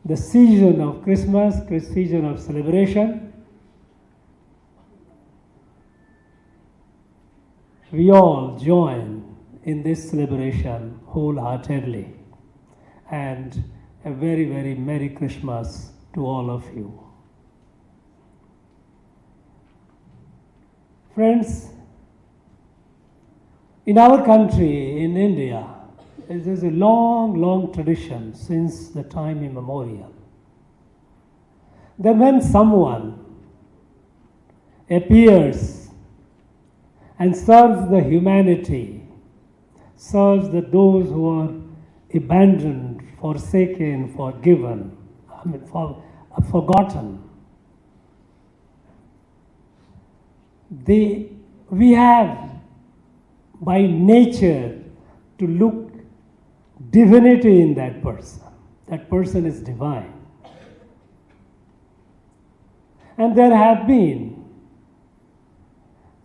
the season of Christmas, season of celebration, we all join in this celebration wholeheartedly. And a very, very Merry Christmas to all of you. Friends, in our country, in India, there is a long, long tradition since the time immemorial that when someone appears and serves the humanity, serves those who are abandoned, forsaken, forgiven, forgotten, we have by nature to look divinity in that person. That person is divine. And there have been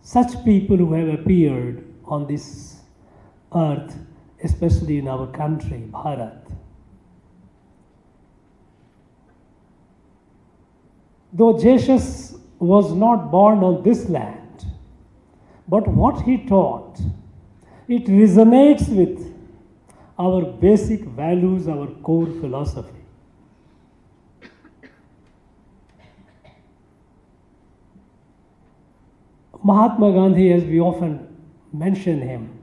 such people who have appeared on this earth, especially in our country, Bharat. Though Jesus was not born on this land, but what he taught, it resonates with our basic values, our core philosophy. Mahatma Gandhi, as we often mention him,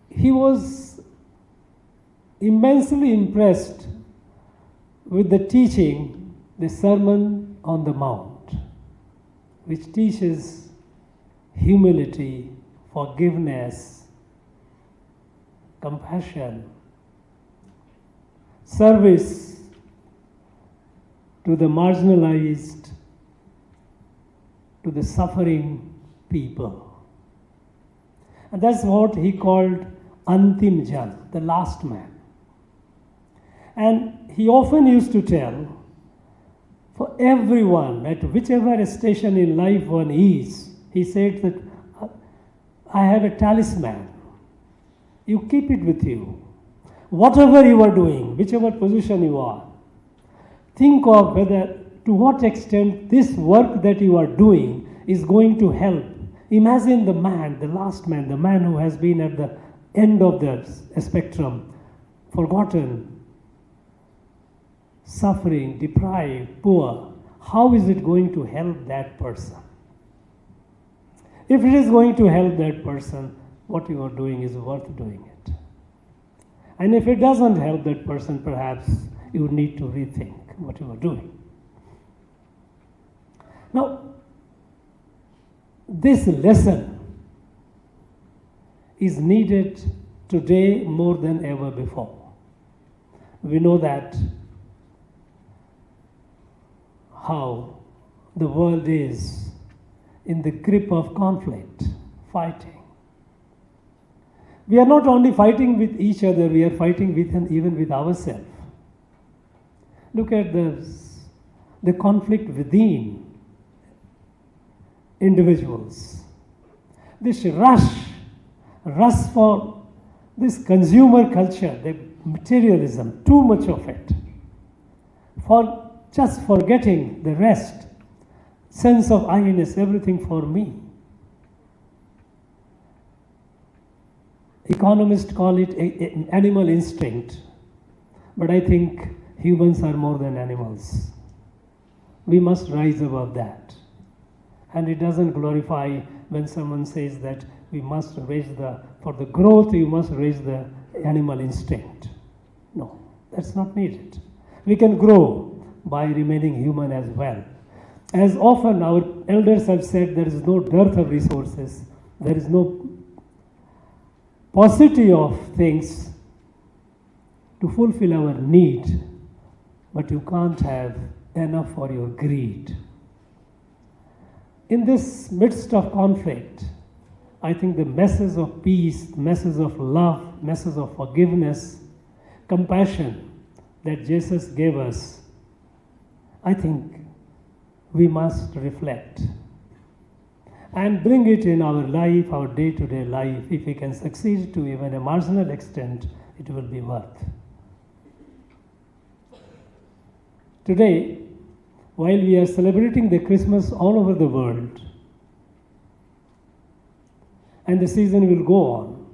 he was immensely impressed with the teaching, the Sermon on the Mount, which teaches humility, forgiveness, compassion, service to the marginalized, to the suffering people. And that's what he called Antim Jan, the last man. And he often used to tell, for everyone, at whichever station in life one is, he said that I have a talisman. You keep it with you. Whatever you are doing, whichever position you are, think of whether, to what extent this work that you are doing is going to help. Imagine the man, the last man, the man who has been at the end of the spectrum, forgotten, suffering, deprived, poor. How is it going to help that person? If it is going to help that person, what you are doing is worth doing it. And if it doesn't help that person, perhaps you need to rethink what you are doing. Now, this lesson is needed today more than ever before. We know that how the world is in the grip of conflict, fighting. We are not only fighting with each other, we are fighting with and even with ourselves. Look at the conflict within individuals. This rush for this consumer culture, the materialism, too much of it, for just forgetting the rest, sense of I-ness, everything for me. Economists call it an animal instinct, but I think humans are more than animals. We must rise above that. And it doesn't glorify when someone says that we must raise for the growth, you must raise the animal instinct. No, that's not needed. We can grow by remaining human as well. As often our elders have said, there is no dearth of resources, there is no paucity of things to fulfill our need, but you can't have enough for your greed. In this midst of conflict, I think the message of peace, message of love, message of forgiveness, compassion that Jesus gave us, I think we must reflect. and bring it in our life, our day-to-day life. If we can succeed to even a marginal extent, it will be worth. Today, while we are celebrating the Christmas all over the world, and the season will go on,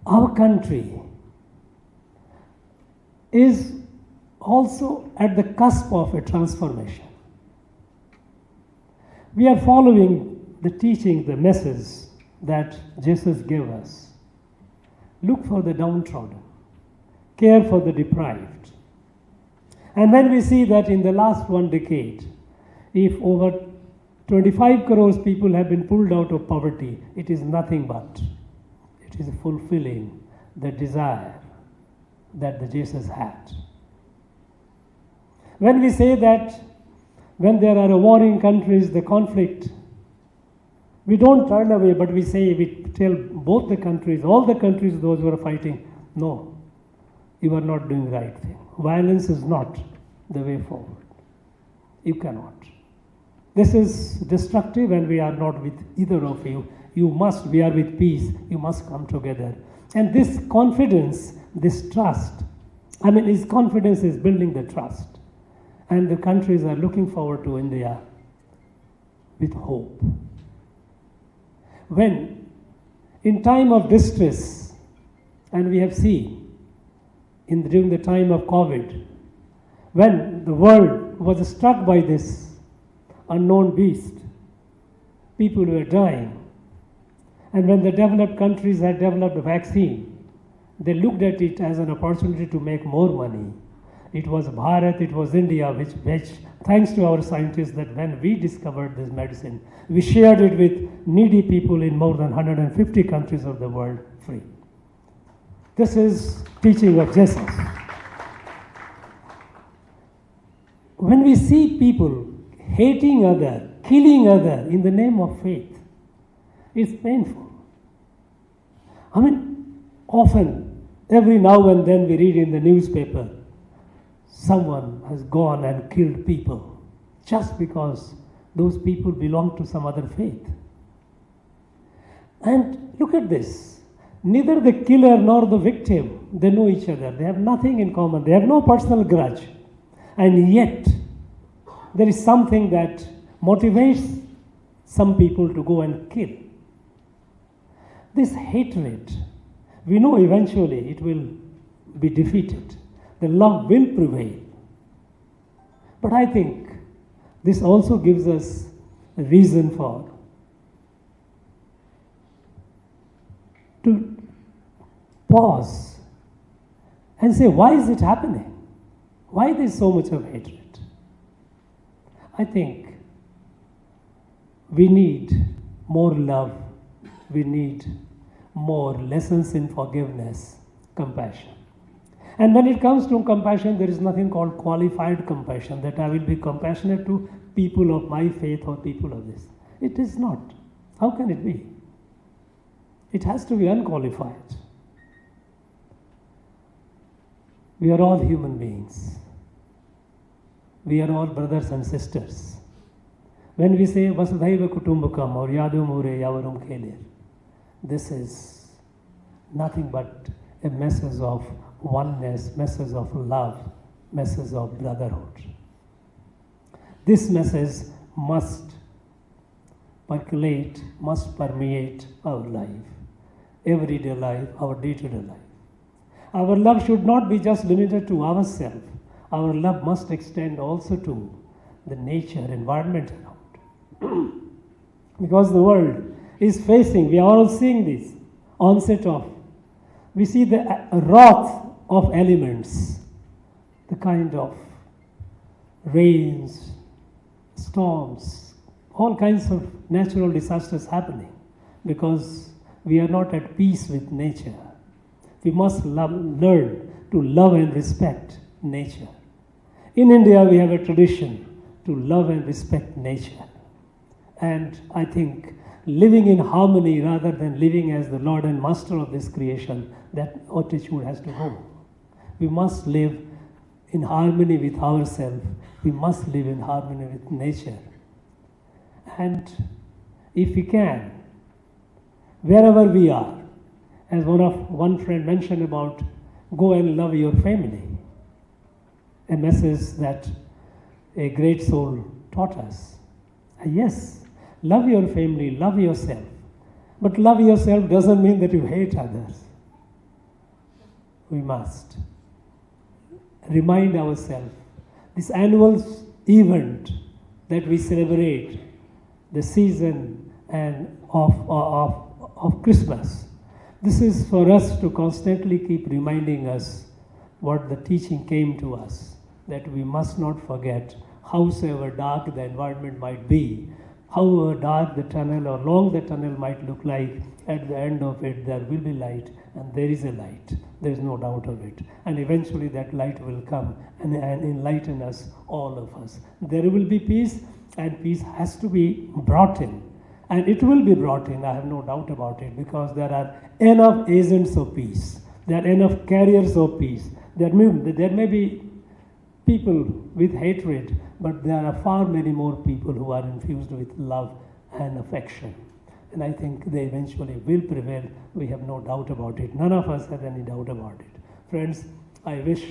our country is also at the cusp of a transformation. We are following the teaching, the message that Jesus gave us. Look for the downtrodden, care for the deprived. And when we see that in the last 1 decade, if over 25 crores people have been pulled out of poverty, it is nothing but, it is fulfilling the desire that the Jesus had. When we say that when there are warring countries, the conflict, we don't turn away, but we say, we tell both the countries, all the countries, those who are fighting, no, you are not doing the right thing. Violence is not the way forward. You cannot. This is destructive, and we are not with either of you. You must, we are with peace. You must come together. And this confidence, this trust, his confidence is building the trust. And the countries are looking forward to India with hope. When, in time of distress, and we have seen during the time of COVID, when the world was struck by this unknown beast, people were dying. And when the developed countries had developed a vaccine, they looked at it as an opportunity to make more money. It was Bharat, it was India, which thanks to our scientists, that when we discovered this medicine, we shared it with needy people in more than 150 countries of the world free. This is teaching of Jesus. When we see people hating other, killing other in the name of faith, it's painful. Often, every now and then we read in the newspaper, someone has gone and killed people just because those people belong to some other faith. And look at this. Neither the killer nor the victim, they know each other. They have nothing in common. They have no personal grudge. And yet, there is something that motivates some people to go and kill. This hatred, we know eventually it will be defeated. The love will prevail. But I think this also gives us a reason to pause and say, why is it happening? Why there is so much of hatred? I think we need more love. We need more lessons in forgiveness, compassion. And when it comes to compassion, there is nothing called qualified compassion, that I will be compassionate to people of my faith or people of this. It is not. How can it be? It has to be unqualified. We are all human beings. We are all brothers and sisters. When we say Vasudhaiva Kutumbakam or Yadu Mure Yavarum Kelir, this is nothing but a message of oneness, message of love, message of brotherhood. This message must percolate, must permeate our life, everyday life, our day-to-day life. Our love should not be just limited to ourselves. Our love must extend also to the nature, environment around. Because the world is facing, we are all seeing this onset of, we see the wrath of elements, the kind of rains, storms, all kinds of natural disasters happening because we are not at peace with nature. We must learn to love and respect nature. In India, we have a tradition to love and respect nature. And I think living in harmony rather than living as the Lord and Master of this creation, that attitude has to go. We must live in harmony with ourselves, we must live in harmony with nature. And if we can, wherever we are, as one friend mentioned about, go and love your family, a message that a great soul taught us. Yes, love your family, love yourself. But love yourself doesn't mean that you hate others. We must remind ourselves, this annual event that we celebrate, the season and of Christmas, this is for us to constantly keep reminding us what the teaching came to us, that we must not forget, howsoever dark the environment might be, however dark the tunnel or long the tunnel might look like, at the end of it there will be light, and there is a light. There is no doubt of it. And eventually that light will come and enlighten us, all of us. There will be peace, and peace has to be brought in. And it will be brought in, I have no doubt about it, because there are enough agents of peace. There are enough carriers of peace. There may be people with hatred, but there are far many more people who are infused with love and affection. And I think they eventually will prevail. We have no doubt about it. None of us have any doubt about it. Friends, I wish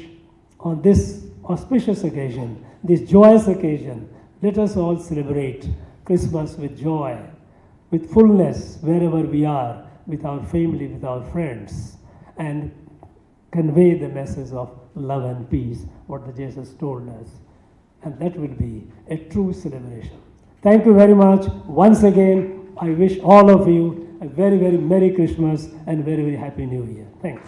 on this auspicious occasion, this joyous occasion, let us all celebrate Christmas with joy, with fullness, wherever we are, with our family, with our friends, and convey the message of love and peace, what the Jesus told us. And that will be a true celebration. Thank you very much. Once again, I wish all of you a very, very Merry Christmas and very, very Happy New Year. Thanks.